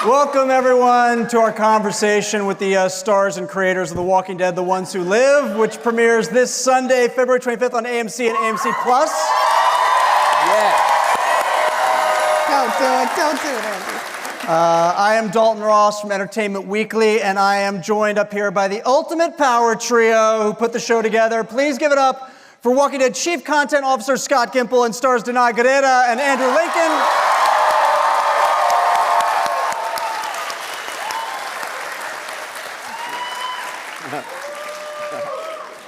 Welcome, everyone, to our conversation with the stars and creators of The Walking Dead, The Ones Who Live, which premieres this Sunday, February 25th on AMC and AMC+. Yeah. Don't do it, Andy. I am Dalton Ross from Entertainment Weekly, and I am joined up here by the ultimate power trio who put the show together. Please give it up for Walking Dead Chief Content Officer Scott Gimple and stars Danai Getta and Andrew Lincoln.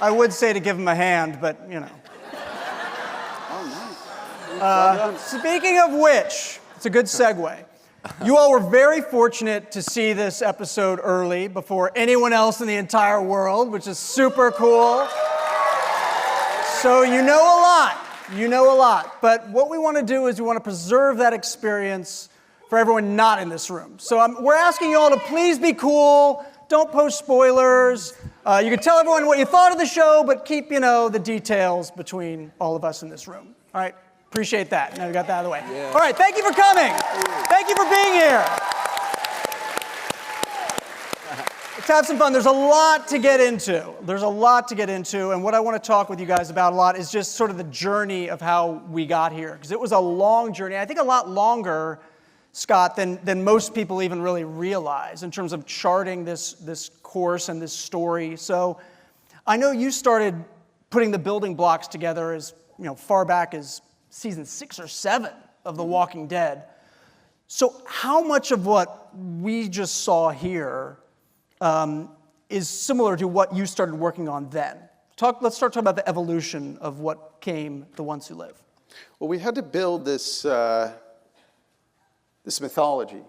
I would say to give him a hand, but, you know. Oh, nice. Speaking of which, it's a good segue. You all were very fortunate to see this episode early before anyone else in the entire world, which is super cool. So you know a lot. You know a lot. But what we want to do is we want to preserve that experience for everyone not in this room. So we're asking you all to please be cool. Don't post spoilers. You can tell everyone what you thought of the show, but keep, the details between all of us in this room. All right? Appreciate that. Now we got that out of the way. Yeah. All right, thank you for coming. Thank you for being here. Let's have some fun. There's a lot to get into. And what I want to talk with you guys about a lot is just sort of the journey of how we got here. Because it was a long journey. I think a lot longer, Scott, than most people even really realize in terms of charting this course and this story. So I know you started putting the building blocks together as far back as season 6 or 7 of The Walking Dead. So how much of what we just saw here is similar to what you started working on then? Let's start talking about the evolution of what came The Ones Who Live. Well, we had to build this mythology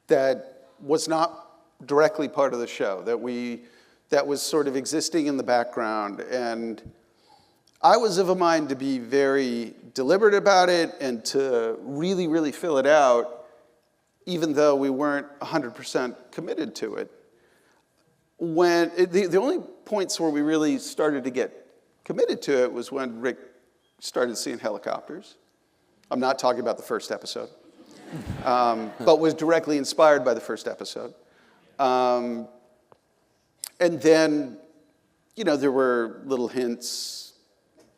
that was not directly part of the show, that was sort of existing in the background. And I was of a mind to be very deliberate about it and to really, really fill it out, even though we weren't 100% committed to it. The only points where we really started to get committed to it was when Rick started seeing helicopters. I'm not talking about the first episode, but was directly inspired by the first episode. And then, there were little hints.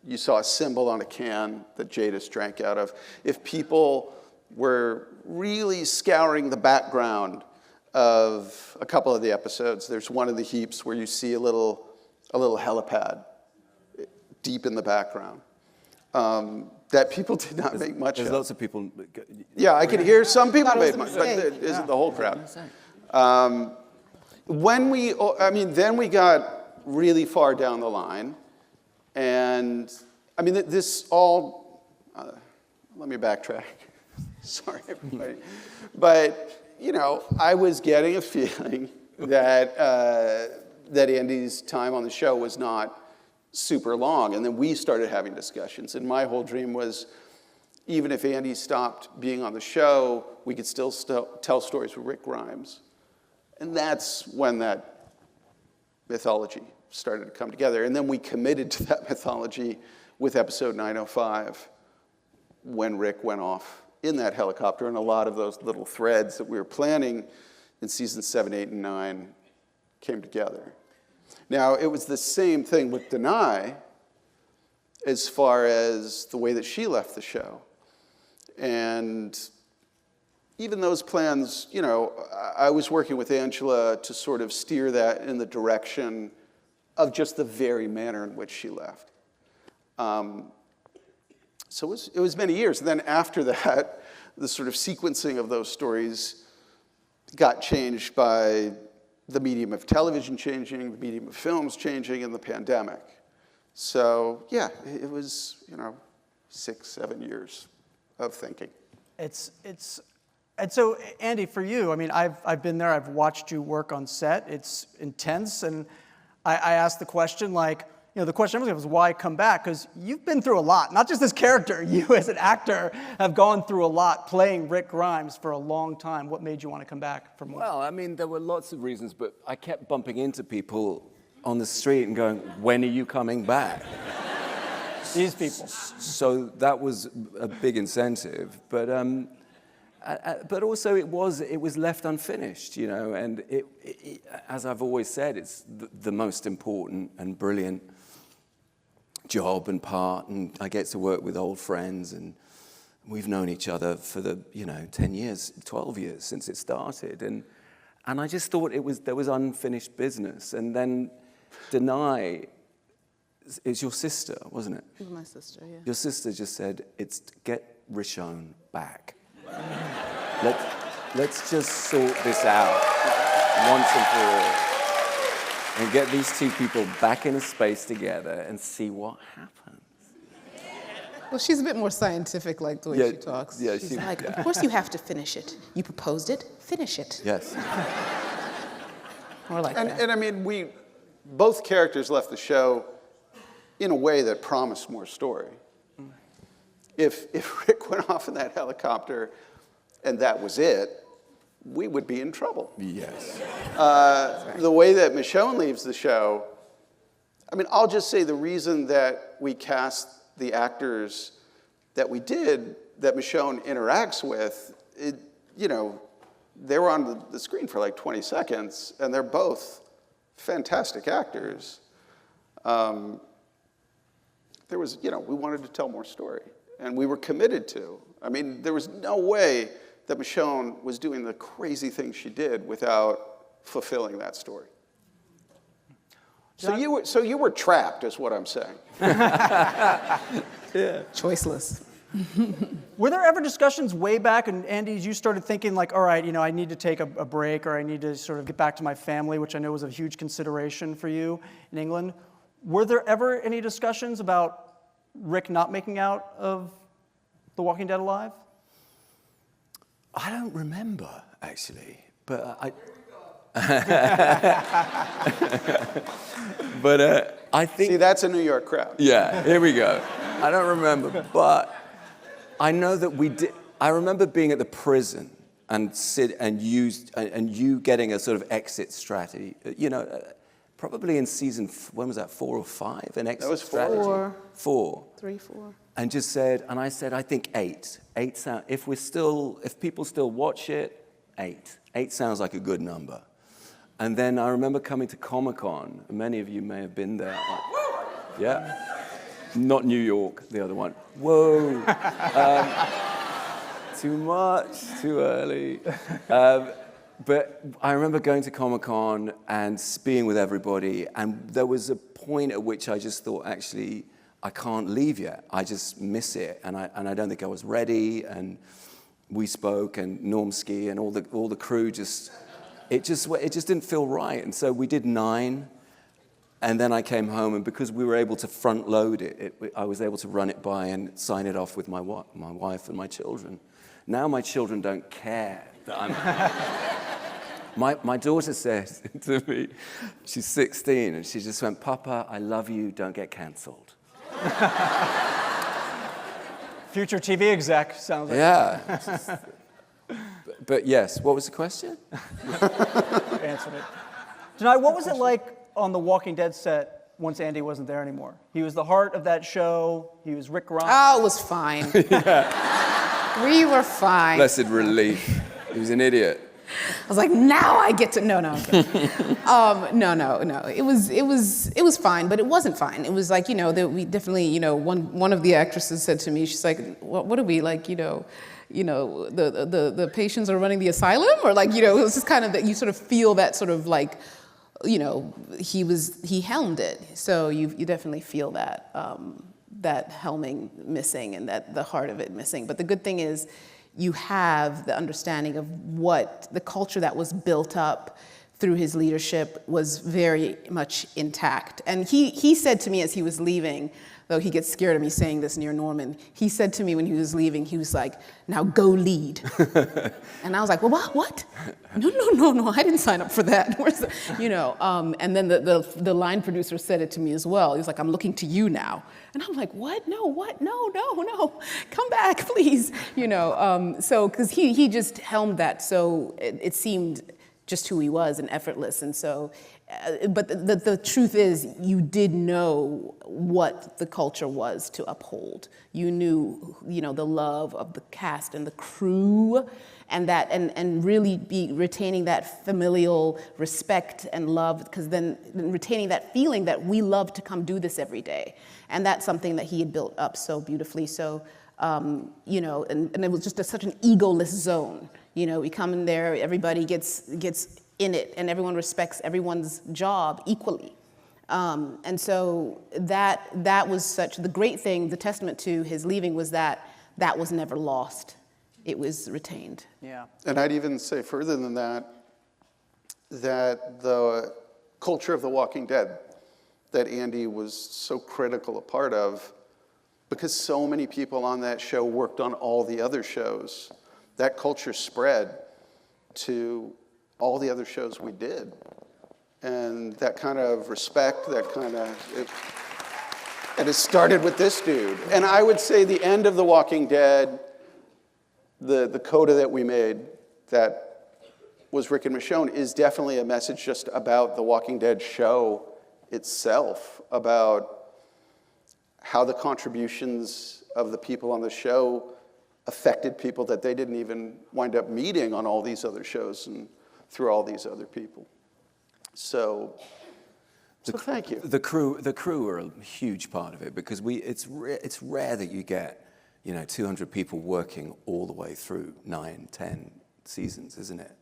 You saw a symbol on a can that Jadis drank out of. If people were really scouring the background of a couple of the episodes, there's one of the heaps where you see a little helipad deep in the background that people did not make much of. There's lots of people. Yeah, I can hear some people made much, but it isn't the whole crowd. Then we got really far down the line. And, this all, let me backtrack. Sorry, everybody. But, I was getting a feeling that Andy's time on the show was not super long. And then we started having discussions. And my whole dream was, even if Andy stopped being on the show, we could still tell stories with Rick Grimes. And that's when that mythology started to come together. And then we committed to that mythology with episode 905 when Rick went off in that helicopter, and a lot of those little threads that we were planning in season 7, 8, and 9 came together. Now, it was the same thing with Danai as far as the way that she left the show. And even those plans, I was working with Angela to sort of steer that in the direction of just the very manner in which she left. So it was many years. And then after that, the sort of sequencing of those stories got changed by the medium of television changing, the medium of films changing, and the pandemic. So yeah, it was 6, 7 years of thinking. And so, Andy, for you, I've been there. I've watched you work on set. It's intense, and I asked the question, the question was why come back? Because you've been through a lot. Not just this character. You as an actor have gone through a lot playing Rick Grimes for a long time. What made you want to come back for more? Well, there were lots of reasons, but I kept bumping into people on the street and going, when are you coming back? These people. So that was a big incentive. But but also it was left unfinished, you know, and as I've always said, it's the most important and brilliant job and part, and I get to work with old friends, and we've known each other for 10 years, 12 years since it started, and I just thought there was unfinished business. And then Danai is your sister, wasn't it? It was my sister, yeah. Your sister just said, it's get Michonne back. Let's just sort this out once and for all. And get these two people back in a space together and see what happens. Well, she's a bit more scientific, like the way she talks. Yeah, she's like, of course you have to finish it. You proposed it, finish it. Yes. More like that. And I mean, both characters left the show in a way that promised more story. If Rick went off in that helicopter and that was it, we would be in trouble. Yes. The way that Michonne leaves the show, I mean, I'll just say the reason that we cast the actors that we did, that Michonne interacts with, they were on the screen for like 20 seconds, and they're both fantastic actors. There was, we wanted to tell more story, and we were committed to. I mean, there was no way that Michonne was doing the crazy things she did without fulfilling that story. So you were trapped, is what I'm saying. Yeah. Choiceless. Were there ever discussions way back, and Andy, you started thinking like, all right, I need to take a break, or I need to sort of get back to my family, which I know was a huge consideration for you in England. Were there ever any discussions about Rick not making out of The Walking Dead alive? I don't remember, actually, but I think... See, that's a New York crowd. Yeah, here we go. I don't remember, but I know that we did. I remember being at the prison and you getting a sort of exit strategy. Probably in season, when was that, 4 or 5? An exit That was 4. strategy. 4. 3, 4. And I said, I think 8. 8 sound. If people still watch it, 8. 8 sounds like a good number. And then I remember coming to Comic-Con. Many of you may have been there. Yeah. Not New York, the other one. Whoa. Too much, too early. But I remember going to Comic-Con and being with everybody, and there was a point at which I just thought, actually, I can't leave yet. I just miss it, and I don't think I was ready. And we spoke, and Normski and all the crew it just didn't feel right. And so we did 9, and then I came home, and because we were able to front load it, I was able to run it by and sign it off with my wife and my children. Now my children don't care that I'm. My daughter said to me, she's 16, and she just went, "Papa, I love you. Don't get cancelled." Future TV exec, sounds like. Yeah. But yes, what was the question? Answered it. Danai, what was it like on the Walking Dead set once Andy wasn't there anymore? He was the heart of that show. He was Rick Grimes. Oh, it was fine. We were fine. Blessed relief. He was an idiot. I was like, now I get to. No. No. It was fine, but it wasn't fine. It was like, we definitely, one of the actresses said to me, she's like, what are we like, the patients are running the asylum, or like, it was just kind of that you sort of feel that sort of like, he helmed it. So you definitely feel that that helming missing and that the heart of it missing. But the good thing is, you have the understanding of what the culture that was built up through his leadership was very much intact. And he said to me as he was leaving, though he gets scared of me saying this near Norman, he said to me when he was leaving, he was like, "Now go lead." And I was like, "Well, what? No, I didn't sign up for that." And then the line producer said it to me as well. He was like, "I'm looking to you now." And I'm like, "What? No, come back, please." So because he just helmed that, so it seemed just who he was and effortless. And so but the truth is, you did know what the culture was to uphold. You knew, the love of the cast and the crew, and really be retaining that familial respect and love, because then retaining that feeling that we love to come do this every day. And that's something that he had built up so beautifully. So, and it was just such an egoless zone. We come in there, everybody gets in it, and everyone respects everyone's job equally. And so that was the great thing, the testament to his leaving was that was never lost. It was retained. Yeah. And I'd even say further than that the culture of The Walking Dead that Andy was so critical a part of, because so many people on that show worked on all the other shows, that culture spread to all the other shows we did. And that kind of respect, and it started with this dude. And I would say the end of The Walking Dead, the coda that we made that was Rick and Michonne is definitely a message just about The Walking Dead show itself, about how the contributions of the people on the show affected people that they didn't even wind up meeting on all these other shows and through all these other people. So thank you. The crew are a huge part of it, because it's rare that you get 200 people working all the way through 9, 10 seasons, isn't it?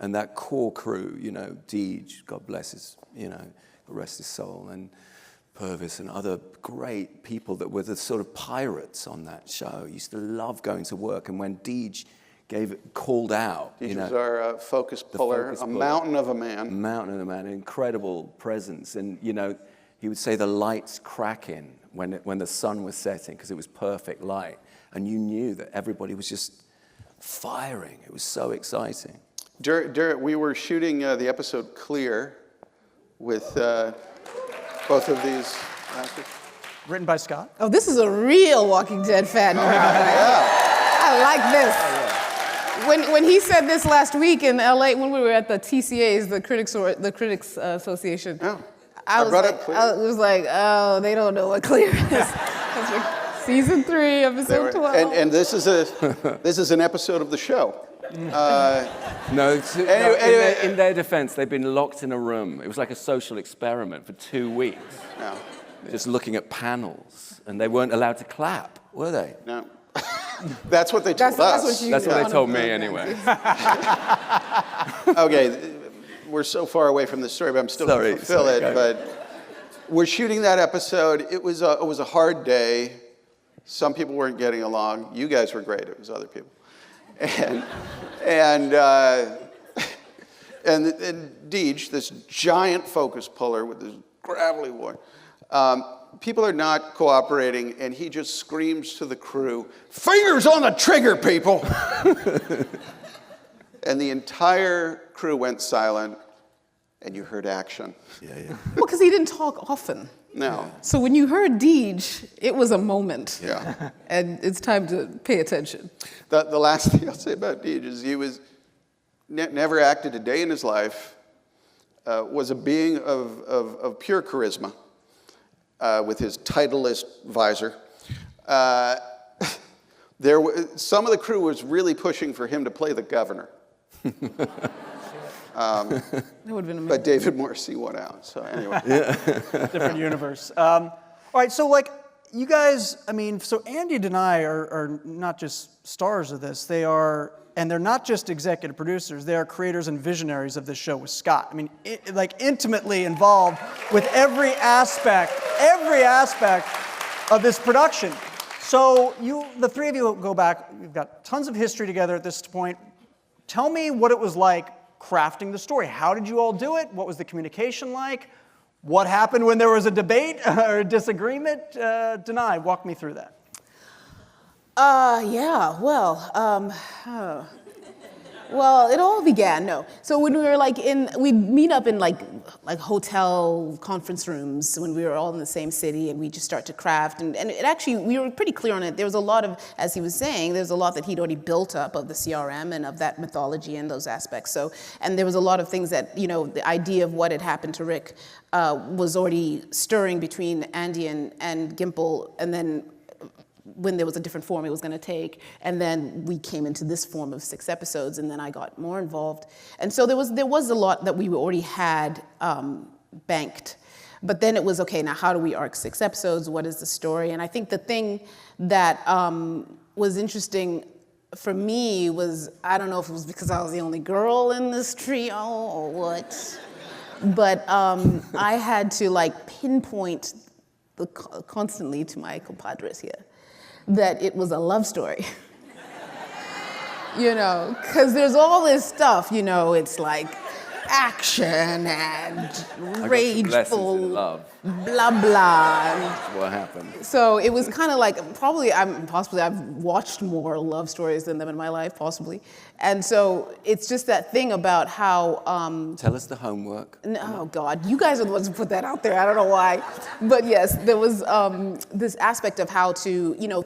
And that core crew, Deej, God bless his, rest his soul, and Purvis and other great people that were the sort of pirates on that show. Used to love going to work, and when Deej called out, Deej was our focus puller, mountain of a man. Mountain of a man, incredible presence, and he would say the lights cracking when the sun was setting, because it was perfect light, and you knew that everybody was just firing. It was so exciting. We were shooting the episode Clear with both of these actors. Written by Scott. Oh, this is a real Walking Dead fan crowd. I like this. When he said this last week in LA, when we were at the TCAs, the Critics Association, I was like, oh, they don't know what Clear is. Season 3, episode 12. And this is an episode of the show. In their defense, they've been locked in a room. It was like a social experiment for 2 weeks. No. Just looking at panels, and they weren't allowed to clap, were they? No. That's what they told us. That's what they told me anyway. Okay, we're so far away from this story, but I'm still going to fulfill it. But we're shooting that episode. It was a hard day. Some people weren't getting along. You guys were great. It was other people. And Deej, this giant focus puller with this gravelly voice, people are not cooperating, and he just screams to the crew, "Fingers on the trigger, people!" And the entire crew went silent, and you heard action. Yeah. Well, because he didn't talk often. No. So when you heard Deej, it was a moment. Yeah. And it's time to pay attention. The last thing I'll say about Deej is he was never acted a day in his life, was a being of pure charisma, with his Titleist visor. Some of the crew was really pushing for him to play the governor. That would have been amazing. But David Morrissey won out, so anyway. Different universe. All right, so you guys, so Andy and Danai are not just stars of this. And they're not just executive producers. They are creators and visionaries of this show with Scott. Intimately involved with every aspect of this production. So the three of you go back. You've got tons of history together at this point. Tell me what it was like crafting the story. How did you all do it? What was the communication like? What happened when there was a debate or a disagreement? Danai, walk me through that. Well, it all began, no. So when we were we'd meet up in like hotel conference rooms when we were all in the same city, and we just start to craft. And it actually, we were pretty clear on it. There was a lot of, as he was saying, there's a lot that he'd already built up of the CRM and of that mythology and those aspects. So, and there was a lot of things that, the idea of what had happened to Rick was already stirring between Andy and Gimple, and then when there was a different form it was going to take, and then we came into this form of 6 episodes, and then I got more involved, and so there was a lot that we already had banked, but then it was okay. Now how do we arc 6 episodes? What is the story? And I think the thing that was interesting for me was, I don't know if it was because I was the only girl in this trio or what, but I had to pinpoint constantly to my compadres here that it was a love story. Because there's all this stuff, it's like action and rageful, love. Blah, blah. That's what happened. So it was kind of like, I've watched more love stories than them in my life, possibly. And so it's just that thing about how... Tell us the homework. Oh, God, you guys are the ones who put that out there. I don't know why. But yes, there was this aspect of how to,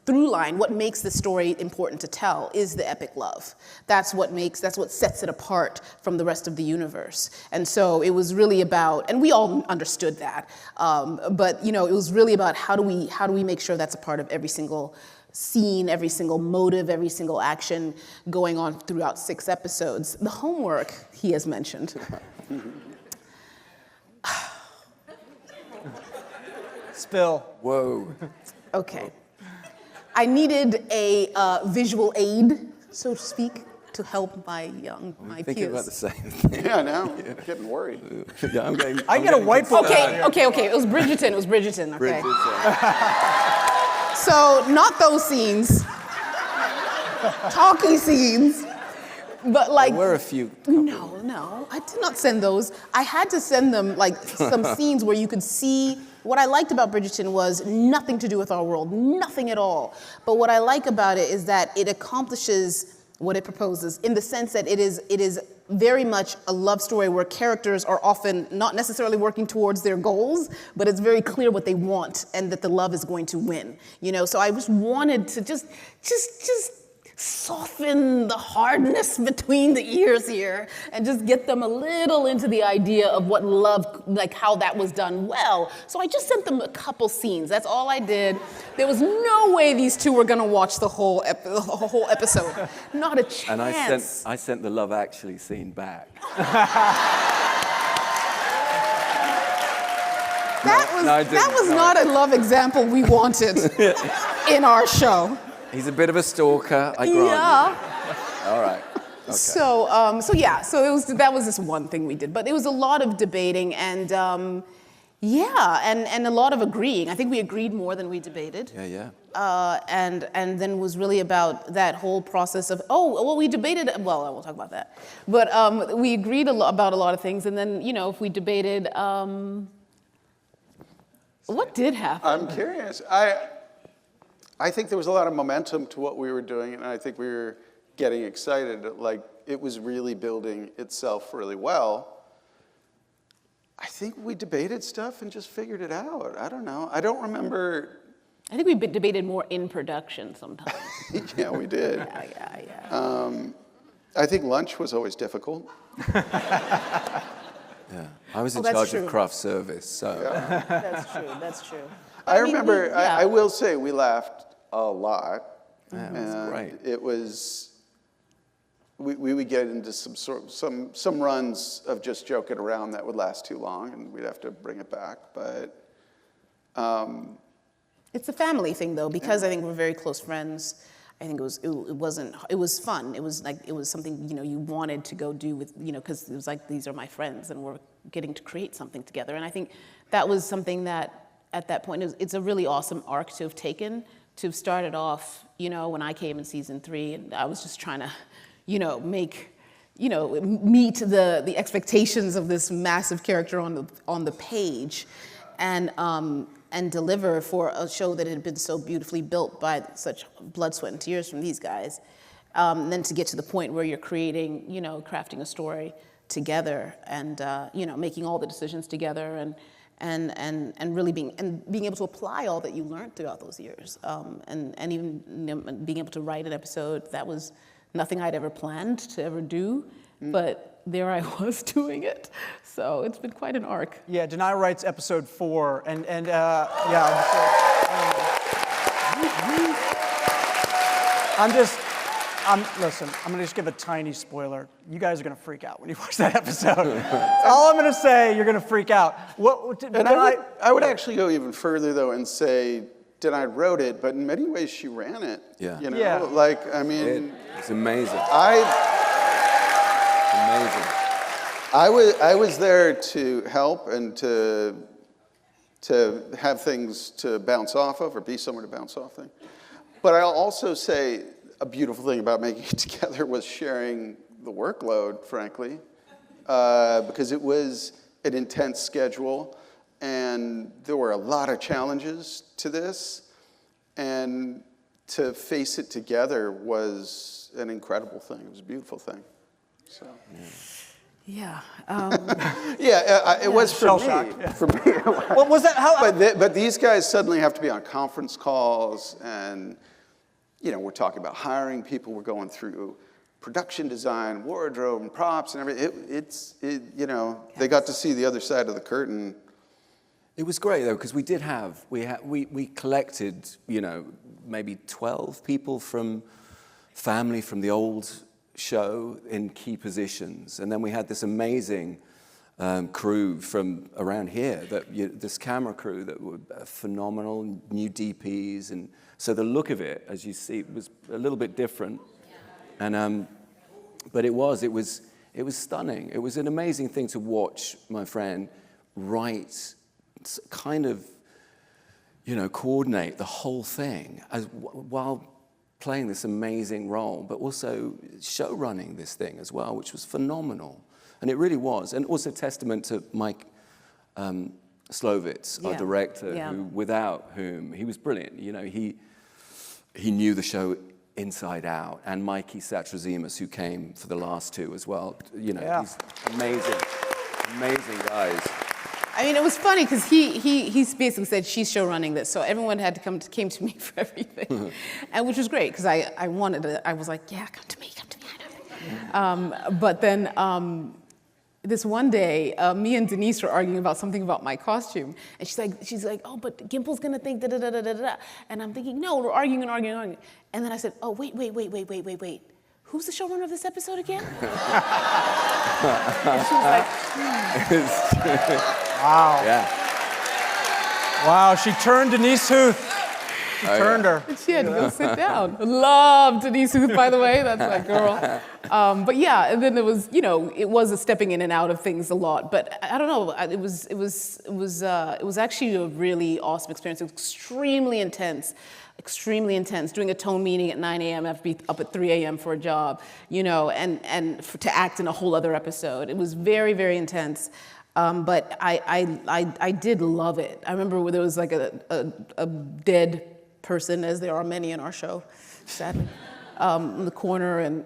through line, what makes the story important to tell is the epic love. That's what sets it apart from the rest of the universe. And so it was really about, and we all understood that, but it was really about how do we make sure that's a part of every single scene, every single motive, every single action going on throughout 6 episodes. The homework he has mentioned. Spill. Whoa. Okay. I needed a visual aid, so to speak, to help my Thinking peers. about the same thing. Yeah, now I'm getting worried. Yeah, I'm getting. I get a whiteboard. Okay. It was Bridgerton. Okay. Bridget, So not those scenes, talky scenes, but there were a few. No, I did not send those. I had to send them some scenes where you could see. What I liked about Bridgerton was nothing to do with our world, nothing at all. But what I like about it is that it accomplishes what it proposes, in the sense that it is very much a love story where characters are often not necessarily working towards their goals, but it's very clear what they want and that the love is going to win. So I just wanted to just soften the hardness between the ears here and just get them a little into the idea of what love, how that was done well. So I just sent them a couple scenes. That's all I did. There was no way these two were going to watch the whole episode. Not a chance. And I sent the Love Actually scene back. That was not a love example we wanted in our show. He's a bit of a stalker, I grant you. All right. Okay. So that was just one thing we did, but it was a lot of debating and and a lot of agreeing. I think we agreed more than we debated. Yeah. And then it was really about that whole process of we debated. Well, I won't talk about that, but we agreed about a lot of things, and then if we debated, what did happen? I'm curious. I think there was a lot of momentum to what we were doing, and I think we were getting excited. It was really building itself really well. I think we debated stuff and just figured it out. I don't know. I don't remember. I think we debated more in production sometimes. Yeah, we did. Yeah. I think lunch was always difficult. Yeah. I was in charge of craft service, so. Yeah. That's true. I remember, I will say, we laughed a lot. Yeah, it was great. It was, we would get into some runs of just joking around that would last too long, and we'd have to bring it back. But it's a family thing, though, because I think we're very close friends. I think it was fun. It was something you wanted to go do with because it was these are my friends and we're getting to create something together. And I think that was something that at that point it's a really awesome arc to have taken, to have started off when I came in season 3 and I was just trying to meet the expectations of this massive character on the page, and deliver for a show that had been so beautifully built by such blood, sweat, and tears from these guys. then to get to the point where you're creating, crafting a story together, and making all the decisions together, and really being able to apply all that you learned throughout those years, and even being able to write an episode that was nothing I'd ever planned to ever do, but there I was doing it. So it's been quite an arc. Yeah, Danai writes episode 4, and listen, I'm gonna just give a tiny spoiler. You guys are gonna freak out when you watch that episode. That's all I'm gonna say, you're gonna freak out. I would actually go even further though and say, Danai wrote it, but in many ways she ran it. Yeah. Yeah. It's amazing. I was there to help and to have things to bounce off of, or be somewhere to bounce off things. But I'll also say a beautiful thing about making it together was sharing the workload, frankly, because it was an intense schedule, and there were a lot of challenges to this, and to face it together was an incredible thing. It was a beautiful thing. So. Yeah. It was for Shell me. shock, yeah. For me, it was. What was that? But these guys suddenly have to be on conference calls, and we're talking about hiring people. We're going through production design, wardrobe, and props, and everything. They got to see the other side of the curtain. It was great though, because we collected, maybe 12 people from family from the old show in key positions, and then we had this amazing crew from around here, this camera crew that were phenomenal, new DPs, and so the look of it, as you see, was a little bit different, and but it was stunning. It was an amazing thing to watch my friend write, kind of, coordinate the whole thing while playing this amazing role, but also show running this thing as well, which was phenomenal. And it really was. And also testament to Mike Slovitz, our director, who, without whom, he was brilliant. He knew the show inside out. And Mikey Satrazimus, who came for the last 2 as well. These amazing guys. I mean, it was funny because he basically said she's show running this, so everyone came to me for everything, and which was great because I was like, yeah, come to me, I know. But then this one day, me and Denise were arguing about something about my costume, and she's like, oh, but Gimple's gonna think da da da da da da, and I'm thinking, no, we're arguing, and then I said, oh, wait. Who's the showrunner of this episode again? And she was like, Wow. Yeah. Wow, she turned Denise Huth. She turned her. She had to go sit down. Love Denise Huth, by the way. That's my girl. But yeah, and then there was, it was a stepping in and out of things a lot. But I don't know. It was actually a really awesome experience. It was extremely intense. Doing a tone meeting at 9 a.m. I have to be up at 3 a.m. for a job, and to act in a whole other episode. It was very, very intense. But I did love it. I remember where there was like a dead person, as there are many in our show, sadly, in the corner, and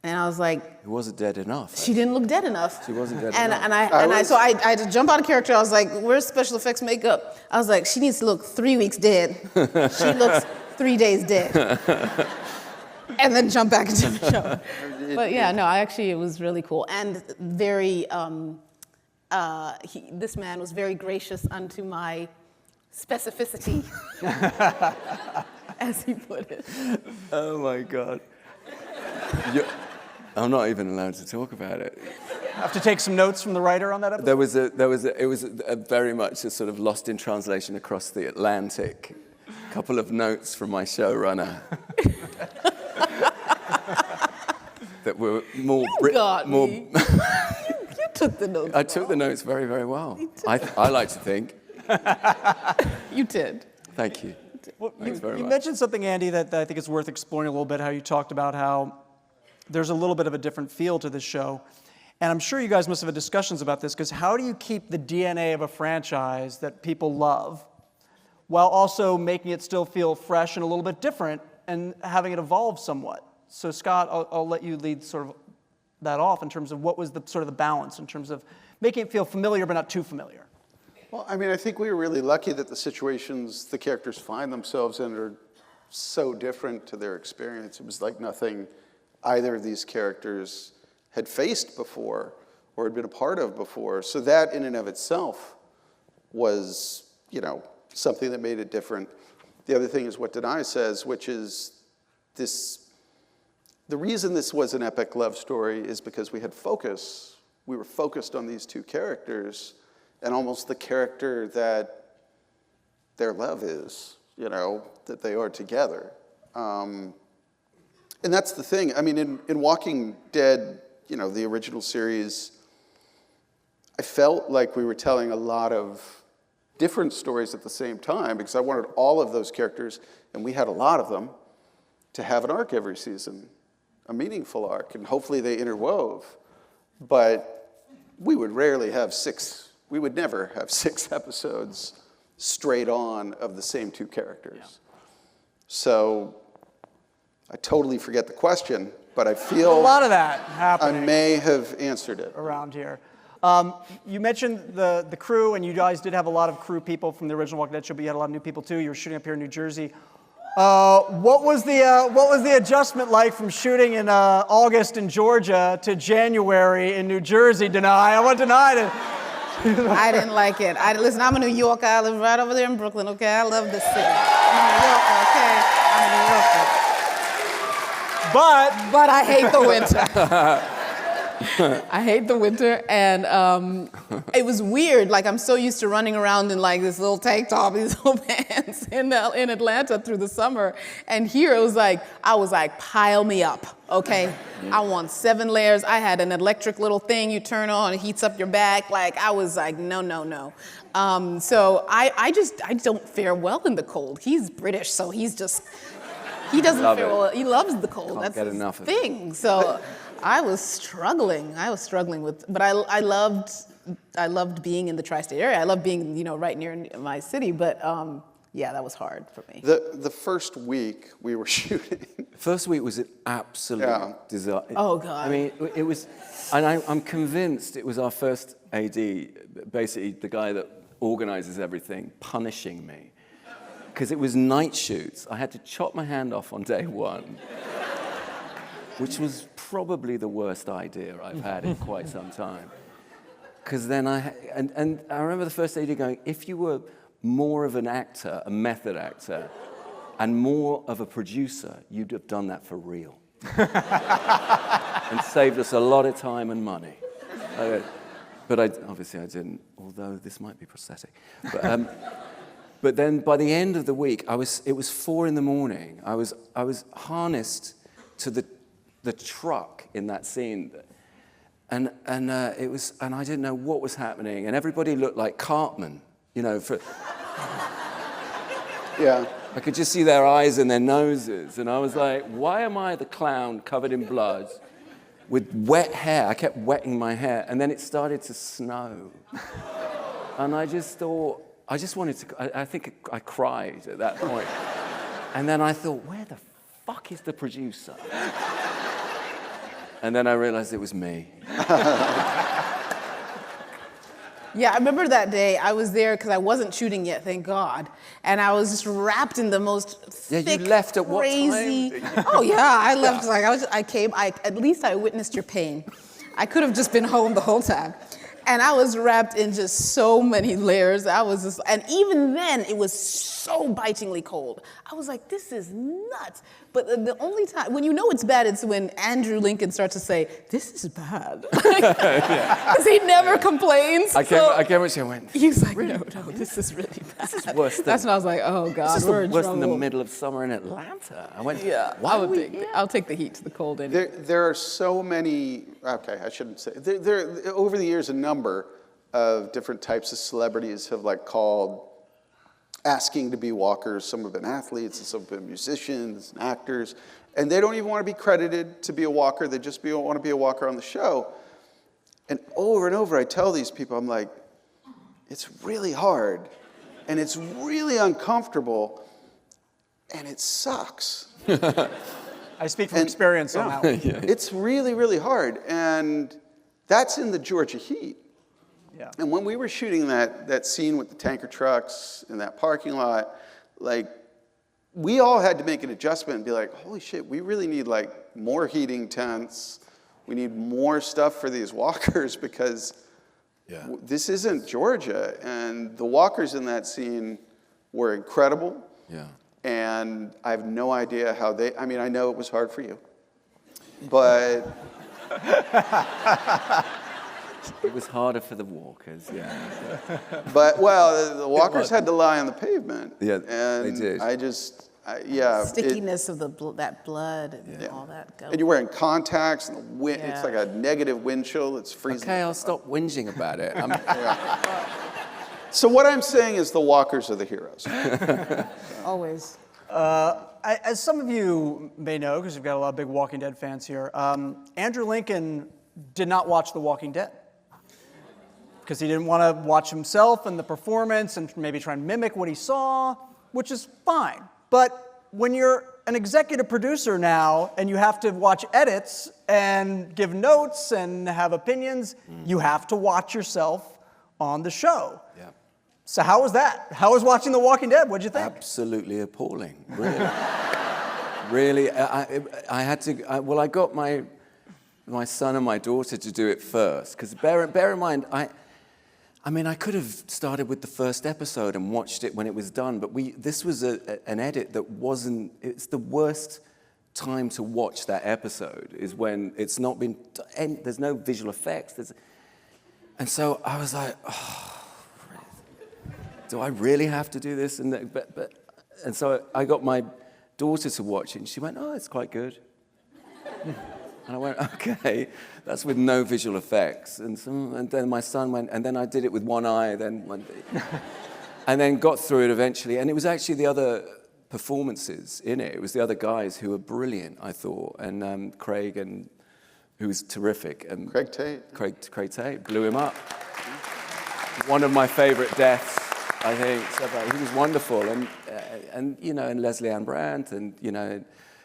I was like, It wasn't dead enough. she didn't look dead enough. She wasn't dead and, enough. So I had to jump out of character. I was like, where's special effects makeup? I was like, she needs to look 3 weeks dead. She looks 3 days dead. And then jump back into the show. But yeah, no, it was really cool. And very, this man was very gracious unto my specificity, as he put it. Oh my God. I'm not even allowed to talk about it. Have to take some notes from the writer on that episode? It was a very much a sort of lost in translation across the Atlantic. A couple of notes from my showrunner that were more. You took the notes. I took the notes very, very well. I like to think. You did. Thank you. Well, Thanks very you much. mentioned something, Andy, that I think is worth exploring a little bit, how you talked about how there's a little bit of a different feel to this show. And I'm sure you guys must have had discussions about this, because how do you keep the DNA of a franchise that people love while also making it still feel fresh and a little bit different and having it evolve somewhat? So Scott, I'll let you lead sort of that off in terms of what was the sort of the balance in terms of making it feel familiar but not too familiar. Well, I mean, I think we were really lucky that the situations the characters find themselves in are so different to their experience. It was like nothing either of these characters had faced before or had been a part of before. So that in and of itself was, something that made it different. The other thing is what Danai says, which is the reason this was an epic love story is because we had focus. We were focused on these two characters and almost the character that their love is, that they are together. And that's the thing. I mean, in Walking Dead, the original series, I felt like we were telling a lot of different stories at the same time because I wanted all of those characters, and we had a lot of them, to have an arc every season, a meaningful arc, and hopefully they interwove. But we would rarely have we would never have 6 episodes straight on of the same two characters. Yeah. So I totally forget the question, but I feel a lot of that happening. I may have answered it. Around here. You mentioned the crew, and you guys did have a lot of crew people from the original Walking Dead show, but you had a lot of new people too. You were shooting up here in New Jersey. What was the adjustment like from shooting in August in Georgia to January in New Jersey? Danai, I want Danai to. I didn't like it. Listen, I'm a New Yorker. I live right over there in Brooklyn. Okay, I love this city. I'm a New Yorker. Okay, I'm a New Yorker. But I hate the winter. I hate the winter, and it was weird. Like, I'm so used to running around in like this little tank top, these little pants in Atlanta through the summer, and here it was like, I was like, pile me up, okay? I want 7 layers. I had an electric little thing you turn on, it heats up your back. Like, I was like, no. So I don't fare well in the cold. He's British, so he doesn't fare well. He loves the cold. Can't That's get his enough of thing. So. I was struggling with, but I loved being in the tri-state area. I loved being, right near my city, but that was hard for me. The first week we were shooting. First week was an absolute disaster. Oh, God. I mean, it was, and I'm convinced it was our first AD, basically the guy that organizes everything, punishing me. Because it was night shoots. I had to chop my hand off on day 1. Which was probably the worst idea I've had in quite some time. Because then and I remember the first AD going, if you were more of an actor, a method actor, and more of a producer, you'd have done that for real. And saved us a lot of time and money. But obviously I didn't, although this might be prosthetic. But then by the end of the week, it was 4 a.m. I was harnessed to the truck in that scene, and it was, and I didn't know what was happening, and everybody looked like Cartman, Yeah. I could just see their eyes and their noses, and I was like, why am I the clown covered in blood with wet hair? I kept wetting my hair, and then it started to snow, and I just thought, I just wanted to, I think I cried at that point, and then I thought, where the fuck is the producer? And then I realized it was me. Yeah, I remember that day. I was there because I wasn't shooting yet, thank God. And I was just wrapped in the most thick, you left at crazy. what time? Oh yeah, I left. Like at least I witnessed your pain. I could have just been home the whole time. And I was wrapped in just so many layers. And even then, it was so bitingly cold. I was like, this is nuts. But the only time, when you know it's bad, it's when Andrew Lincoln starts to say, this is bad. Because he never complains. I came and went, he's like, no, this is really bad. This is worse than, that's when I was like, oh God, this is we're in worse trouble. than the middle of summer in Atlanta. I went, I'll take the heat to the cold anyway. There are so many, okay, I shouldn't say, over the years, a number of different types of celebrities have called asking to be walkers. Some have been athletes, and some have been musicians and actors, and they don't even want to be credited to be a walker. They just want to be a walker on the show. And over, I tell these people, I'm like, it's really hard, and it's really uncomfortable, and it sucks. I speak from experience on that one. It's really, really hard. And that's in the Georgia heat. Yeah. And when we were shooting that scene with the tanker trucks in that parking lot, like, we all had to make an adjustment and be like, holy shit, we really need like more heating tents. We need more stuff for these walkers because this isn't Georgia. And the walkers in that scene were incredible. Yeah. And I have no idea how I mean, I know it was hard for you, but. It was harder for the walkers, But, well, the walkers had to lie on the pavement. Yeah, and they did. Stickiness of that blood and all that. And you're wearing contacts, and the wind, it's like a negative wind chill. It's freezing. Okay, I'll stop whinging about it. So what I'm saying is the walkers are the heroes. Always. As some of you may know, because we've got a lot of big Walking Dead fans here, Andrew Lincoln did not watch The Walking Dead because he didn't want to watch himself and the performance and maybe try and mimic what he saw, which is fine. But when you're an executive producer now and you have to watch edits and give notes and have opinions, you have to watch yourself on the show. Yeah. So how was that? How was watching The Walking Dead? What'd you think? Absolutely appalling, really. Really, I had to, I got my son and my daughter to do it first, because bear in mind, I mean, I could have started with the first episode and watched it when it was done, but this was an edit that wasn't, it's the worst time to watch that episode, is when it's not been, there's no visual effects, and so I was like, oh, do I really have to do this? And so I got my daughter to watch it, and she went, oh, it's quite good. And I went, okay, that's with no visual effects. And then my son went, and then I did it with one eye, and then got through it eventually. And it was actually the other performances in it. It was the other guys who were brilliant, I thought. And Craig, who was terrific. And Craig Tate. Craig Tate blew him up. One of my favorite deaths, I think. So, he was wonderful. And you know, and Leslie Ann Brandt, and you know,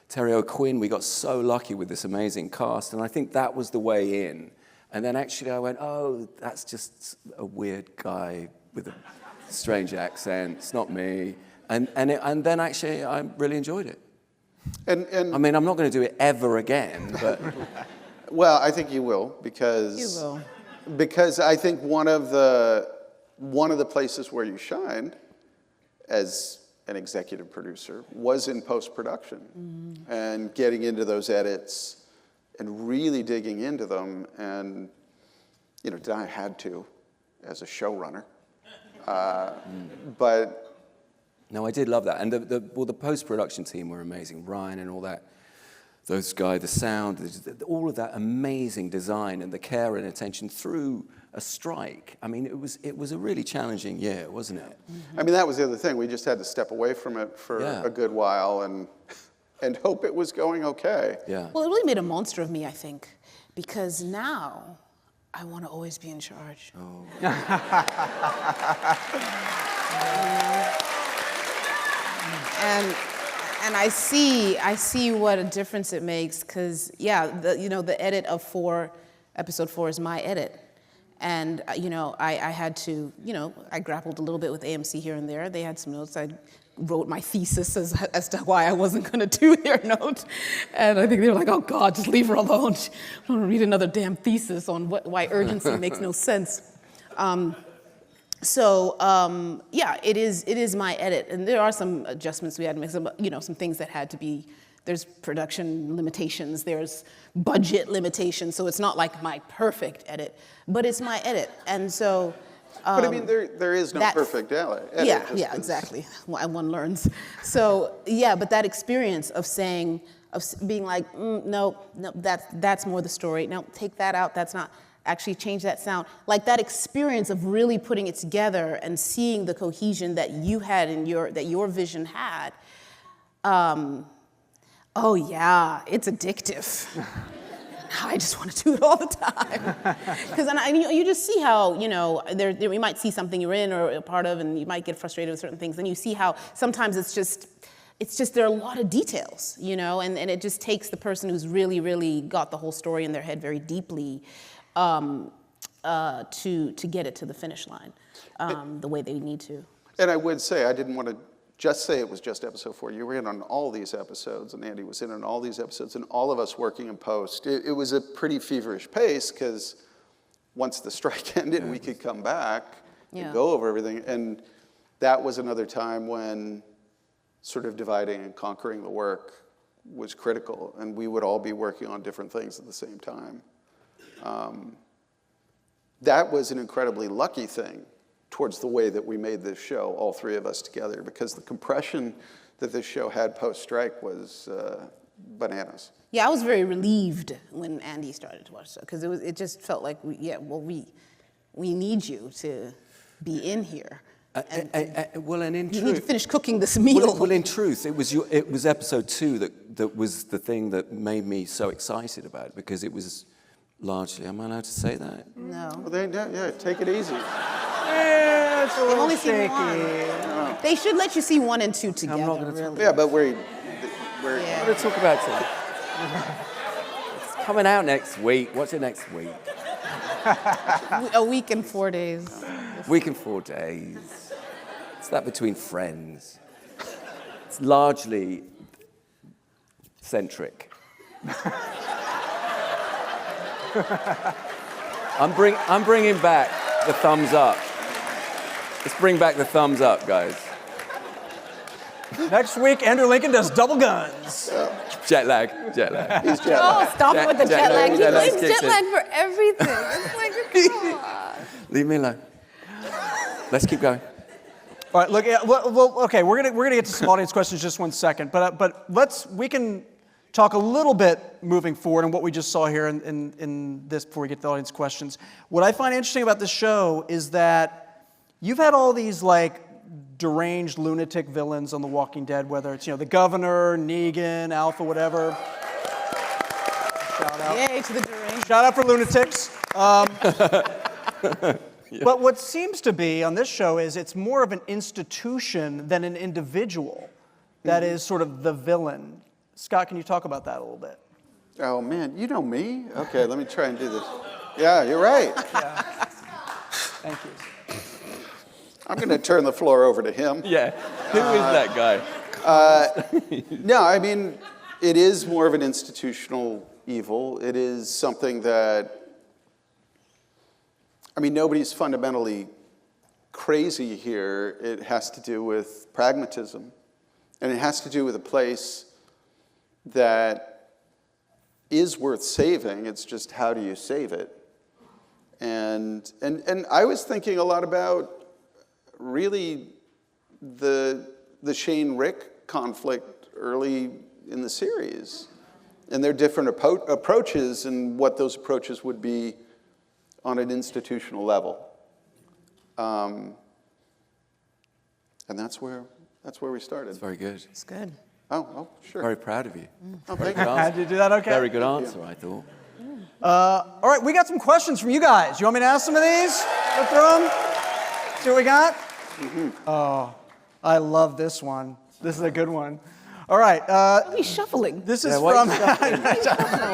Terry O'Quinn. We got so lucky with this amazing cast, and I think that was the way in. And then actually I went, oh, that's just a weird guy with a strange accent. It's not me. And then actually I really enjoyed it. And I mean, I'm not going to do it ever again, but well, I think you will, because You will. Because I think one of the places where you shined as an executive producer was in post-production, and getting into those edits and really digging into them. And you know, I had to as a showrunner, but no, I did love that. And the post-production team were amazing. Ryan and all that, those guys, the sound, all of that amazing design and the care and attention through a strike. I mean, it was a really challenging year, wasn't it? I mean, that was the other thing. We just had to step away from it for a good while and hope it was going okay. Yeah. Well, it really made a monster of me, I think, because now I want to always be in charge. Oh. And I see what a difference it makes, because the edit of episode 4 is my edit. And, I had to, I grappled a little bit with AMC here and there. They had some notes. I wrote my thesis as to why I wasn't going to do their note. And I think they were like, oh, God, just leave her alone. I don't want to read another damn thesis on why urgency makes no sense. It is my edit. And there are some adjustments we had to make, some things that had to be. There's production limitations, there's budget limitations, so it's not like my perfect edit, but it's my edit. And so... but I mean, there is no perfect edit. Yeah, exactly. One learns. So, but that experience of being like, no, that's more the story. No, take that out, that's not... Actually change that sound. Like that experience of really putting it together and seeing the cohesion that you had that your vision had. Oh yeah, it's addictive. I just want to do it all the time. Because you just see how, you might see something you're in or a part of, and you might get frustrated with certain things. And you see how sometimes it's just it's just, there are a lot of details, you know, and it just takes the person who's really, really got the whole story in their head very deeply to get it to the finish line the way they need to. And I would say, I didn't want to just say it was just episode 4. You were in on all these episodes, and Andy was in on all these episodes, and all of us working in post. It was a pretty feverish pace, because once the strike ended, we could come back and go over everything. And that was another time when sort of dividing and conquering the work was critical, and we would all be working on different things at the same time. That was an incredibly lucky thing towards the way that we made this show, all 3 of us together, because the compression that this show had post-strike was bananas. Yeah, I was very relieved when Andy started to watch it, because it just felt like, we need you to be in here. Well, and in you truth, need to finish cooking this meal. Well, in truth, it was episode 2 that was the thing that made me so excited about it, because it was largely. Am I allowed to say that? No. Well, take it easy. Yeah, it's a little only seen shaky. one. They should let you see 1 and 2 together. I'm not going to really. Yeah, but we're I'm going to talk about it. It's coming out next week. What's it next week? A week and 4 days. Week and 4 days. It's that between friends. It's largely centric. I'm bringing back the thumbs up. Let's bring back the thumbs up, guys. Next week, Andrew Lincoln does double guns. Jet lag. He's jet lag. Oh, stop it with the jet lag. He jet lag blames kicks jet in. lag for everything. It's like, come on. Leave me alone. Let's keep going. All right, look. Well, okay, we're gonna get to some audience questions in just 1 second, but we can talk a little bit moving forward on what we just saw here in this before we get to the audience questions. What I find interesting about this show is that you've had all these like deranged lunatic villains on The Walking Dead, whether it's the governor, Negan, Alpha, whatever. Shout out. Yay to the deranged. Shout out for lunatics. But what seems to be on this show is it's more of an institution than an individual that is sort of the villain. Scott, can you talk about that a little bit? Oh, man, you know me? Okay, let me try and do this. Yeah, you're right. Yeah. Thank you. I'm going to turn the floor over to him. Yeah. Who is that guy? No, I mean, it is more of an institutional evil. It is something that, I mean, nobody's fundamentally crazy here. It has to do with pragmatism. And it has to do with a place that is worth saving. It's just, how do you save it? And I was thinking a lot about really the Shane-Rick conflict early in the series, and their different approaches and what those approaches would be on an institutional level. And that's where we started. That's very good. It's good. Oh, sure. Very proud of you. Oh, thank Good you. Did answer. you do that okay? Very good answer, I thought. All right, we got some questions from you guys. You want me to ask some of these? Go through them? See what we got? Mm-hmm. Oh, I love this one. This is a good one. All right. He's shuffling. This is why from...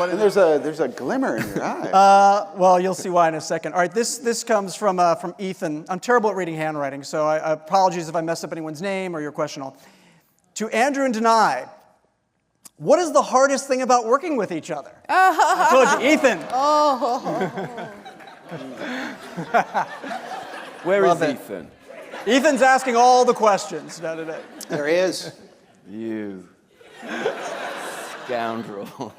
And there's a glimmer in your eye. well, you'll see why in a second. All right, this comes from Ethan. I'm terrible at reading handwriting, so I apologies if I mess up anyone's name or your question. To Andrew and Danai, what is the hardest thing about working with each other? I told you, Ethan. Where Love is it. Ethan? Ethan's asking all the questions today. There he is. You scoundrel.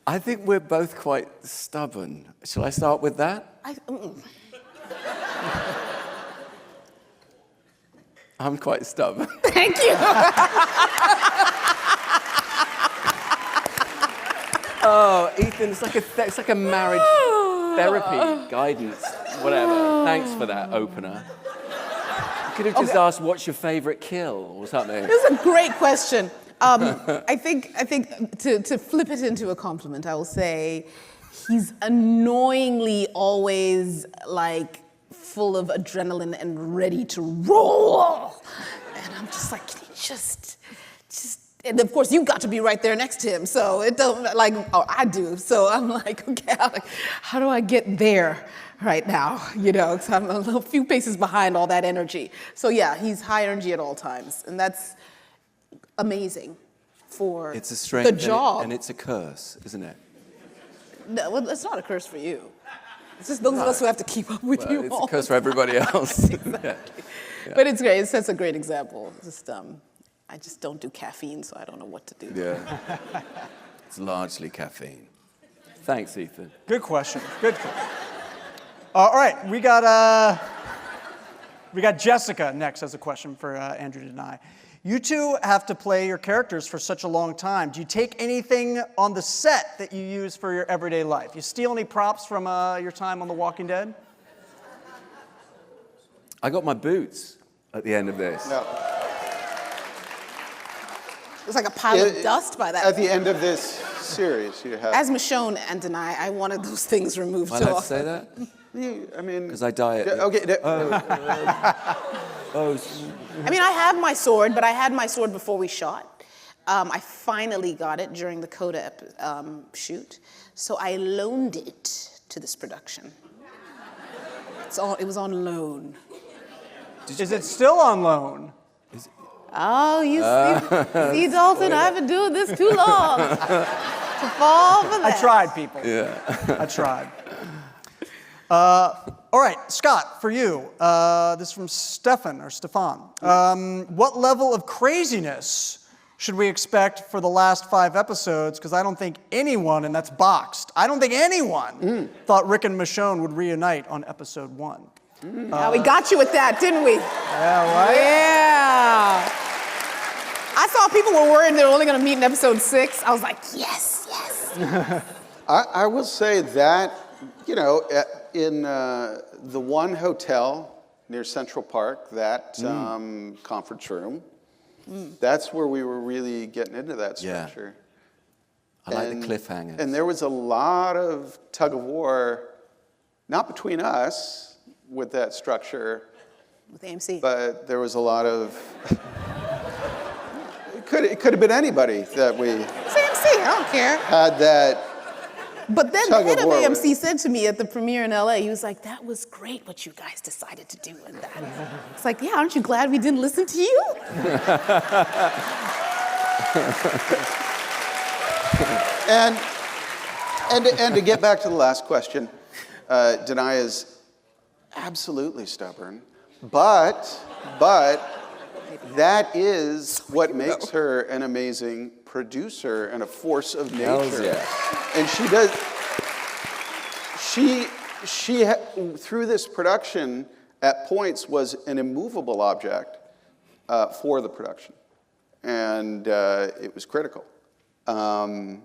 I think we're both quite stubborn. Shall I start with that? I'm quite stubborn. Thank you. Oh, Ethan, it's like a marriage therapy guidance, whatever. Thanks for that opener. You could have just asked, "What's your favorite kill?" or something. This is a great question. I think to flip it into a compliment, I will say he's annoyingly always like full of adrenaline and ready to roll. And I'm just like, can you just, and of course you got to be right there next to him, so it don't, like, oh, I do. So I'm like, okay, how do I get there right now? You know, so I'm a few paces behind all that energy. So yeah, he's high energy at all times, and that's amazing for It's a strength the job. and it's a curse, isn't it? No, well, it's not a curse for you. It's just those of us who have to keep up with you It's all a curse the for everybody else. Exactly. But it's great. It sets a great example. Just, I just don't do caffeine, so I don't know what to do. Yeah. It's largely caffeine. Thanks, Ethan. Good question. Good question. All right, we got Jessica next as a question for Andrew Danai. You two have to play your characters for such a long time. Do you take anything on the set that you use for your everyday life? You steal any props from your time on The Walking Dead? I got my boots at the end of this. No. It was like a pile of dust by that At point. the end of this series, you have. As Michonne and Danai, I wanted those things removed Am I so allowed to say that? I mean. Because I die at Okay. I mean, I have my sword, but I had my sword before we shot. I finally got it during the Coda shoot, so I loaned it to this production. It was on loan. Is it still on loan? Oh, you see, Dalton, I've been doing this too long to fall for that. I tried, people. Yeah. I tried. All right, Scott, for you. This is from Stefan. What level of craziness should we expect for the last 5 episodes? Because I don't think anyone, and that's boxed, I don't think anyone thought Rick and Michonne would reunite on episode 1. Now we got you with that, didn't we? Yeah, right? Yeah. I saw people were worried they were only going to meet in episode 6. I was like, yes, yes. I will say that, you know, in the one hotel near Central Park, that conference room, that's where we were really getting into that structure. I like the cliffhangers. And there was a lot of tug of war, not between us with that structure, With AMC. but there was a lot of. It could have been anybody that we It's AMC, I don't care. had that. But then the Tug of head of war AMC with. said to me at the premiere in LA, he was like, that was great what you guys decided to do with that. It's like, yeah, aren't you glad we didn't listen to you? And to get back to the last question, Danai is absolutely stubborn, but that is what makes her an amazing producer and a force of nature. Hells yeah. And she does. She through this production at points was an immovable object for the production, and it was critical. And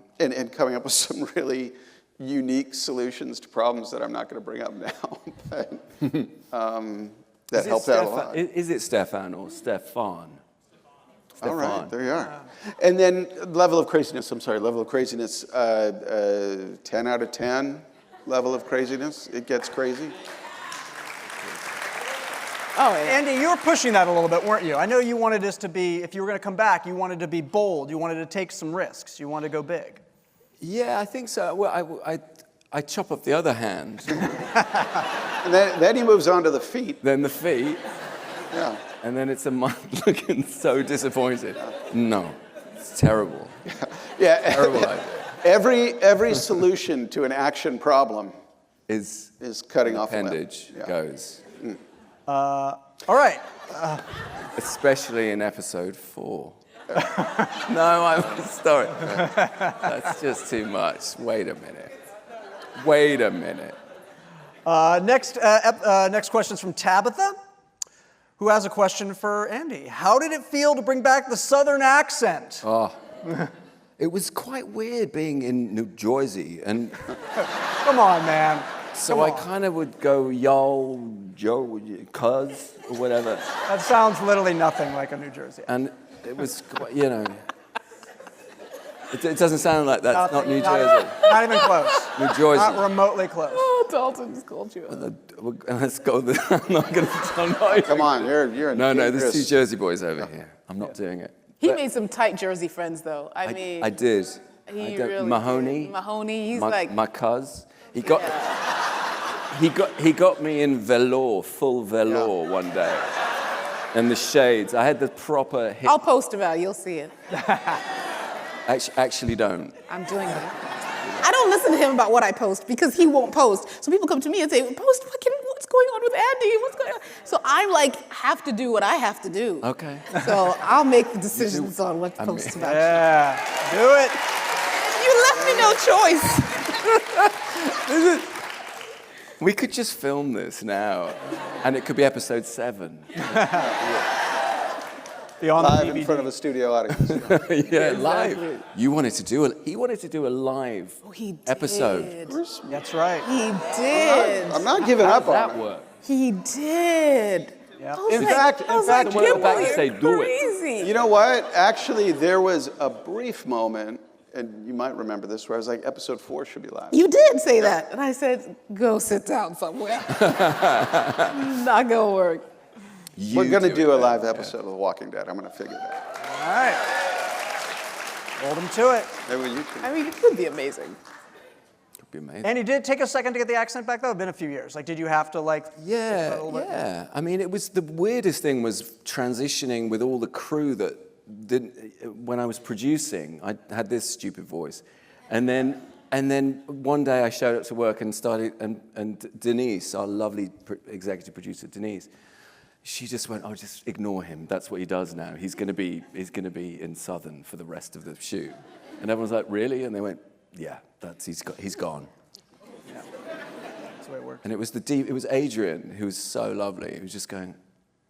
coming up with some really unique solutions to problems that I'm not going to bring up now, but that helped out a lot. Is it Stefan or Stefan? All right, there you are. And then level of craziness, 10 out of 10 level of craziness. It gets crazy. Oh, yeah. Andy, you were pushing that a little bit, weren't you? I know you wanted this to be, if you were going to come back, you wanted to be bold. You wanted to take some risks. You wanted to go big. Yeah, I think so. Well, I chop off the other hand, And then he moves on to the feet. then the feet, Yeah. and then it's a mind looking so disappointed. No, it's terrible. Yeah. Terrible idea. Every solution to an action problem Is cutting off a limb. appendage Yeah. goes, All right. especially in episode 4. No, I'm sorry. That's just too much. Wait a minute. Next question is from Tabitha, who has a question for Andy. How did it feel to bring back the Southern accent? Oh, it was quite weird being in New Jersey, and Come on, man. so I kind of would go, yo, Joe, cuz, or whatever. That sounds literally nothing like a New Jersey. And it was, quite, you know, it doesn't sound like that's not New Jersey. Not even close. New Jersey. Not remotely close. Oh, Dalton just called you. Let's go. I'm not going to. Come on, you're No, there's dangerous. 2 Jersey boys over here. I'm not doing it. He But made some tight Jersey friends, though. I mean, I did. he I don't- really Mahoney. did. Mahoney, he's my, like, my cuz. He got me in velour, full velour one day. And the shades. I had the proper hip. I'll post about it. You'll see it. Actually don't. I'm doing it. I don't listen to him about what I post because he won't post. So people come to me and say, post what's going on with Andy? What's going on? So I have to do what I have to do. Okay. So I'll make the decisions on what to post about. Yeah, do it. You left me no choice. We could just film this now, and it could be episode 7. Beyond Live the in DVD. front of a studio audience. Yeah, live. He wanted to do a live He episode. did. That's right. He did. I'm not giving up on That it. work. He did. Yeah. I was In like, fact, the one at the back Gimple, to say, you're "Do it." crazy. You know what? Actually, there was a brief moment, and you might remember this, where I was like, episode 4 should be live. You did say that. And I said, go sit down somewhere. Not gonna work. We're going to it, do a man. live episode of The Walking Dead. I'm going to figure that out. All right. Hold him to it. Maybe you can. I mean, it would be amazing. Could be amazing. And you did take a second to get the accent back, though? It's been a few years. Like, did you have to, like... Yeah, a little bit? yeah. I mean, it was the weirdest thing was transitioning with all the crew that didn't. When I was producing, I had this stupid voice, and then one day I showed up to work and started, and Denise, our lovely executive producer, Denise, she just went, "Oh, just ignore him. That's what he does now. He's gonna be in Southern for the rest of the shoot." And everyone's like, "Really?" And they went, "Yeah, he's gone." That's the way it works. And it was Adrian, who was so lovely. He was just going,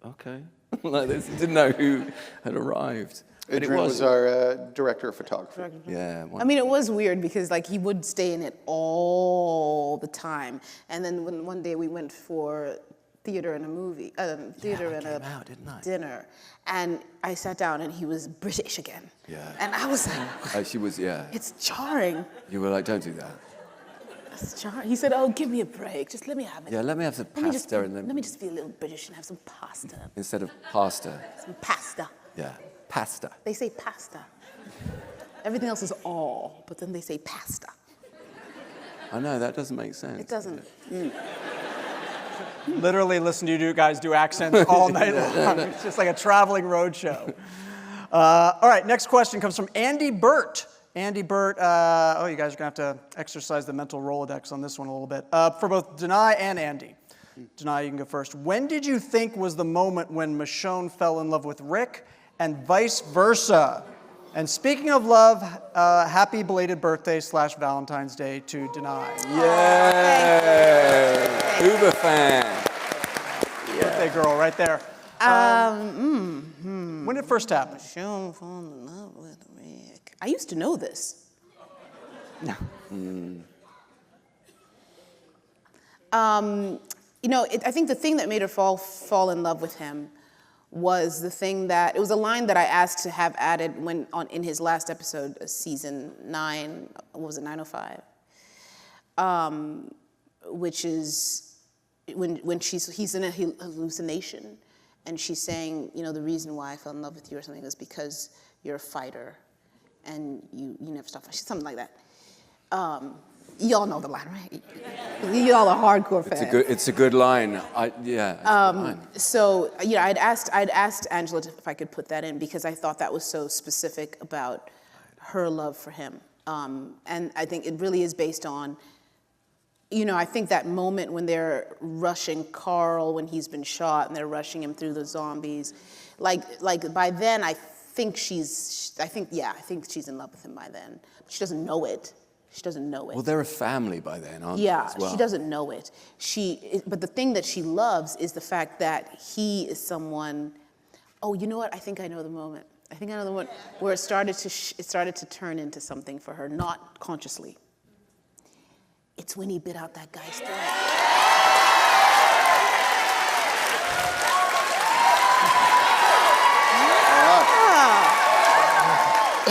"Okay," like this. He didn't know who had arrived. But Adrian was our director of photography. Yeah. I mean, it was weird because like he would stay in it all the time. And then when one day we went for theater and a movie, theater and a came out, didn't I? dinner, and I sat down and he was British again. Yeah. And I was like, She was, yeah. it's jarring. You were like, "Don't do that." It's jarring. He said, "Oh, give me a break. Just let me have it. Yeah, let me have some Let me just pasta and then let me just be a little British and have some pasta. instead of pasta. Some pasta. Yeah, pasta. They say pasta. Everything else is all, but then they say pasta. I know that doesn't make sense. It doesn't. Literally listen to you guys do accents all night long. It's just like a traveling road show. All right, next question comes from Andy Burt. Andy Burt, you guys are going to have to exercise the mental Rolodex on this one a little bit. For both Danai and Andy. Danai, you can go first. When did you think was the moment when Michonne fell in love with Rick and vice versa? And speaking of love, happy belated birthday / Valentine's Day to Danai. Yay! Uber fan. Birthday girl right there. When did it first happen? Michonne fall in love with Rick. I used to know this. No. I think the thing that made her fall in love with him was the thing that, it was a line that I asked to have added in his last episode, season 9, what was it, 905? Which is when he's in a hallucination and she's saying, the reason why I fell in love with you or something is because you're a fighter and you never stop fighting, something like that. Y'all know the line, right? Y'all are hardcore fans. It's a good line. It's a good line. So I'd asked Angela if I could put that in because I thought that was so specific about her love for him, and I think it really is based on, I think that moment when they're rushing Carl when he's been shot and they're rushing him through the zombies, like by then I think she's in love with him by then, but she doesn't know it. She doesn't know it. Well, they're a family by then, aren't they? Yeah, as well? she doesn't know it. But the thing that she loves is the fact that he is someone. Oh, you know what? I think I know the moment. I think I know the moment where it started to turn into something for her, not consciously. It's when he bit out that guy's throat.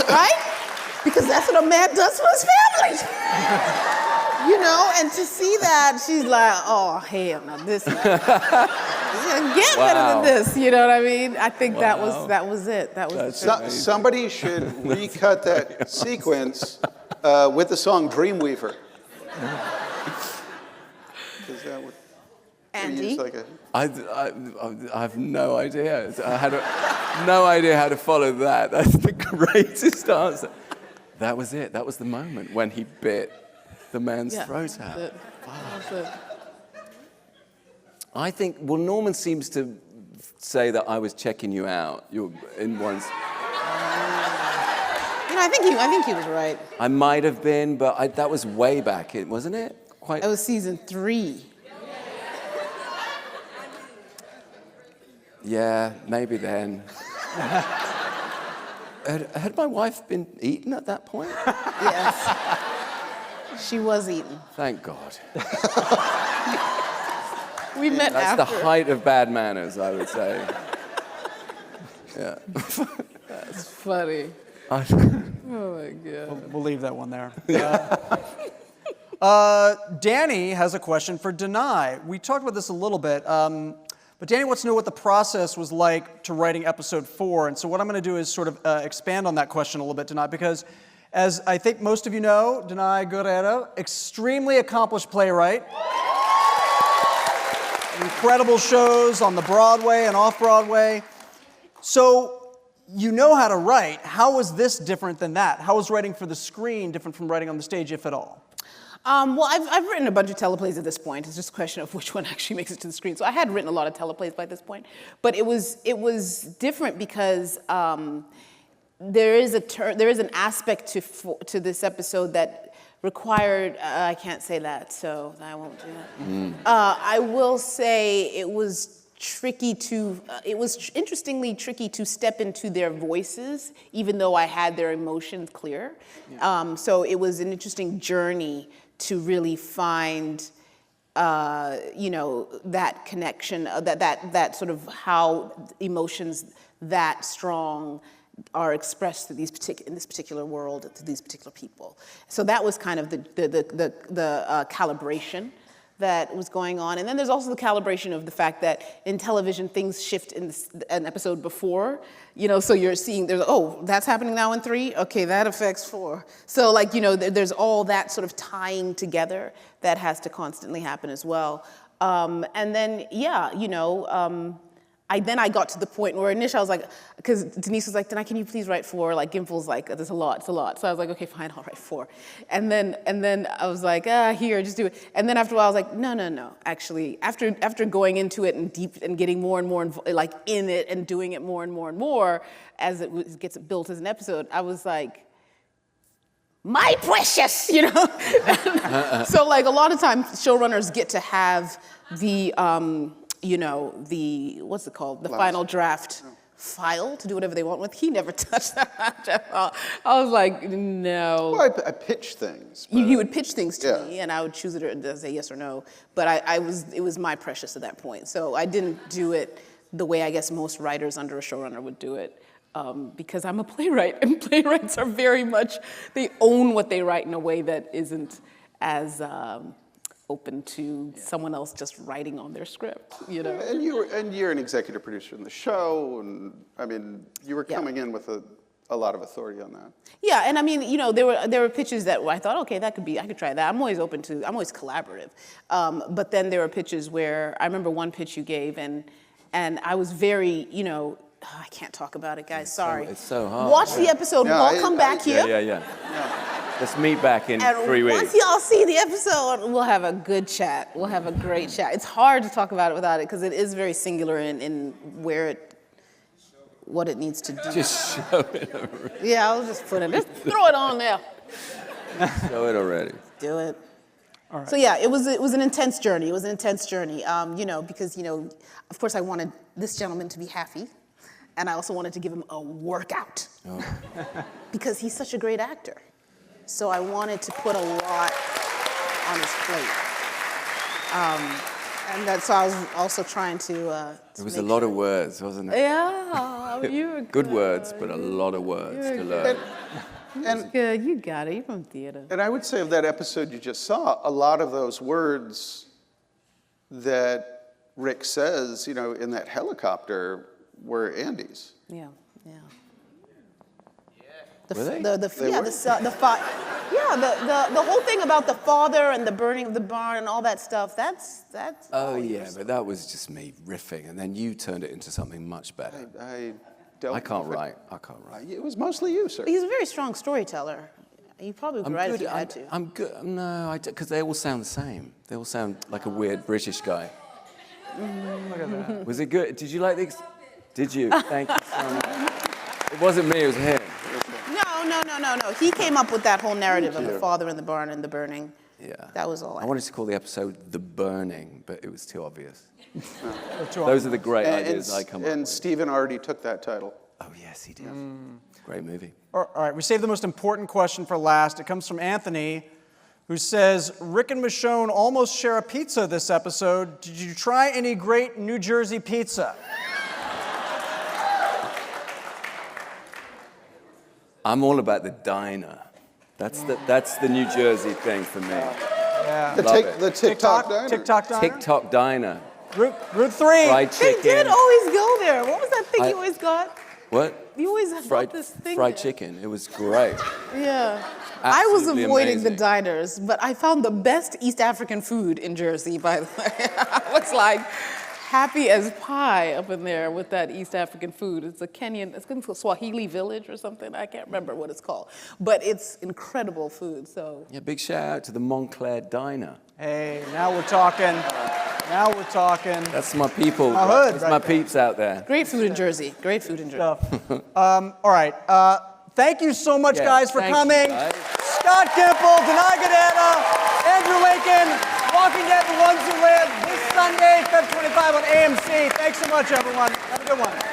Right? Because that's what a man does for his family. You know, and to see that, she's like, oh, hell, now this, get better than this, you know what I mean? I think that was it. That was Somebody should recut that sequence with the song Dreamweaver. Because that would Andy? use like a... I have no idea. I had no idea how to follow that. That's the greatest answer. That was it. That was the moment when he bit the man's throat out. That's it. I think, well, Norman seems to say that I was checking you out. You're in one's... You know, I think he was right. I might have been, but that was way back, wasn't it? That was season 3. Yeah, maybe then. Had my wife been eaten at that point? Yes. She was eaten. Thank God. We met That's after. the height of bad manners, I would say. Yeah. That's funny. I- Oh my God. We'll leave that one there. Danny has a question for Danai. We talked about this a little bit, but Danny wants to know what the process was like to writing episode 4. And so what I'm going to do is sort of expand on that question a little bit tonight, because as I think most of you know, Danai Getta, extremely accomplished playwright. Incredible shows on the Broadway and off-Broadway. So you know how to write. How was this different than that? How was writing for the screen different from writing on the stage, if at all? Well, I've written a bunch of teleplays at this point. It's just a question of which one actually makes it to the screen. So I had written a lot of teleplays by this point, but it was different because there is an aspect to this episode that required. I can't say that, so I won't do that. I will say it was tricky to. It was interestingly tricky to step into their voices, even though I had their emotions clear. Yeah. So it was an interesting journey to really find, that connection, that sort of how emotions that strong are expressed through in this particular world, to these particular people. So that was kind of the calibration that was going on. And then there's also the calibration of the fact that in television, things shift in an episode before, so you're seeing, that's happening now in 3? Okay, that affects 4. So there's all that sort of tying together that has to constantly happen as well. And then, I got to the point where initially I was like, because Denise was like, Danai, can you please write 4? Like Gimple's like, it's a lot. So I was like, okay, fine, I'll write 4. And then I was like, here, just do it. And then after a while I was like, no. Actually, after going into it and deep and getting more and more in it and doing it more and more and more as it gets built as an episode, I was like, my precious, So a lot of times showrunners get to have the, what's it called? The final draft file to do whatever they want with. He never touched that at all. I was like, no. Well, I pitch things. You would pitch things to me, and I would choose it and say yes or no. But it was my precious at that point. So I didn't do it the way I guess most writers under a showrunner would do it. Because I'm a playwright, and playwrights are very much, they own what they write in a way that isn't as open to someone else just writing on their script, And you're an executive producer in the show, and I mean, you were coming in with a lot of authority on that. Yeah, and I mean, there were pitches that I thought, okay, I could try that. I'm always collaborative. But then there were pitches where, I remember one pitch you gave, and I was very, I can't talk about it, guys, sorry. It's so hard. Watch the episode, we'll all come back here. Yeah. Let's meet back in 3 weeks. Once y'all see the episode, we'll have a good chat. We'll have a great chat. It's hard to talk about it without it, because it is very singular in what it needs to do. Just show it already. Yeah, I'll just throw it on there. Show it already. Do it. All right. So yeah, it was an intense journey. Because of course I wanted this gentleman to be happy, and I also wanted to give him a workout because he's such a great actor. So I wanted to put a lot on his plate. And that's so I was also trying to. It was a lot of words, wasn't it? Yeah, you were Good words, but a lot of words to learn. And good. You got it. You're from theater. And I would say of that episode you just saw, a lot of those words that Rick says, you know, in that helicopter were Andy's. Yeah. Were they? The whole thing about the father and the burning of the barn and all that stuff. That's. Oh yeah, but that was just me riffing, and then you turned it into something much better. I don't. I can't write. It was mostly you, sir. He's a very strong storyteller. You probably could write if you had to. I'm good. No, because they all sound the same. They all sound like a weird British guy. Look at that. Was it good? Did you like the? Did you? Thank you so much. It wasn't me. It was him. No. He came up with that whole narrative of the father in the barn and the burning. Yeah. That was all. I wanted to call the episode "The Burning," but it was too obvious. Too Those are the great ideas I come up And with. Stephen already took that title. Oh yes, he did. Great movie. All right, we saved the most important question for last. It comes from Anthony, who says, Rick and Michonne almost share a pizza this episode. Did you try any great New Jersey pizza? I'm all about the diner. That's the New Jersey thing for me. Yeah. The TikTok diner. TikTok diner? TikTok diner. Route 3. Fried They chicken. did always go there. What was that thing you always got? What? You always had Fried this thing. fried there. chicken. It was great. Yeah. I was Absolutely avoiding the amazing. diners, but I found the best East African food in Jersey, by the way. I was like happy as pie up in there with that East African food. It's a Kenyan, it's called Swahili Village or something. I can't remember what it's called. But it's incredible food, so. Yeah, big shout out to the Montclair Diner. Hey, now we're talking. That's my people. My hood That's right my there. peeps out there. Great food in Jersey. Great food in Jersey. Stuff. All right. Thank you so much, Yeah, guys, for thank you, coming. guys. Scott Gimple, Danai Getta, Andrew Lincoln, Walking Dead: The Ones Who Live, this Sunday, February 25 on AMC. Thanks so much, everyone. Have a good one.